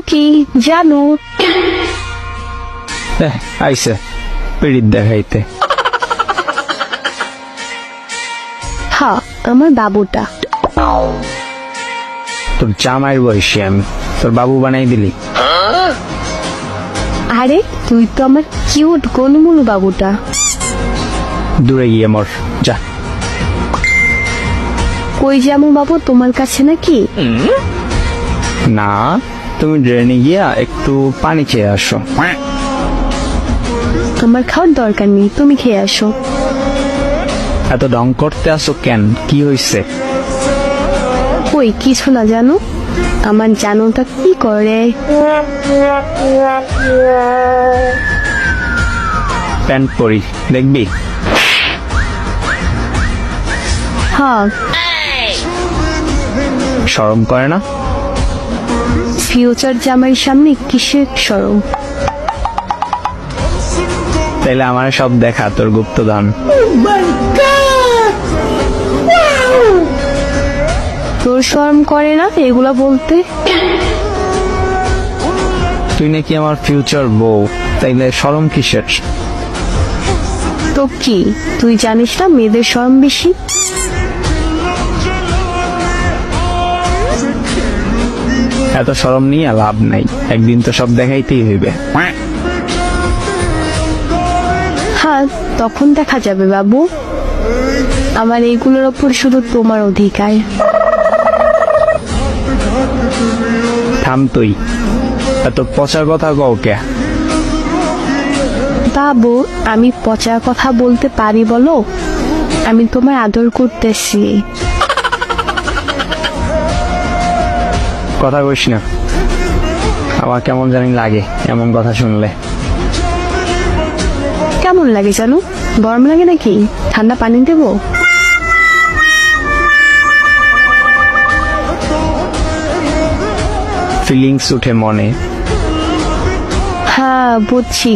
কি জানো? আইসে পিড়িত দেখাইতে। হ্যাঁ, আমার বাবুটা। তোর জামাইয়ের বয়সী আমি, তোর বাবু বানাই দিলি? আরে তুই তো আমার কিউট গোলমুলু বাবুটা। দূরে গিয়ে মর যা। কই যাবো বাবু, তোমার কাছে নাকি? না, তুমি ড্রেনে গিয়া একটু পানি খেয়ে আসো। আমার খাওয়ার দরকার নেই, তুমি খেয়ে আসো। এত ঢং করতে আসো কেন? কি হয়েছে? কই কিছু না জানো। আমার জানোটা কি করে? প্যান্ট পরি দেখবি? হ্যাঁ। শরম করে না? ফিউচার জামাইয়ের সামনে কিসের শরম? তাইলে আমার সব দেখা তোর গুপ্তধন। তোর শরম করে না এগুলা বলতে? তুই নাকি আমার ফিউচার বউ, তাইলে শরম কিসের? তো কি তুই জানিস না মেয়েদের শরম বেশি? এত শরম নিয়ে লাভ নাই, একদিন তো সব দেখাইতেই হইবে। হ্যাঁ, তখন দেখা যাবে বাবু। আমার এইগুলোর ওপর শুধু তোমার অধিকার। থাম তুই, এত পচা কথা কও কে? বাবু, আমি পচা কথা বলতে পারি বলো? আমি তোমার আদর করতেছি। কথা কইস না, আমার কেমন জানি লাগে এমন কথা শুনলে। কেমন লাগে জানো? গরম লাগে নাকি? ঠান্ডা পানি দেবো? ফিলিংস উঠে মনে। হ্যাঁ বুঝছি।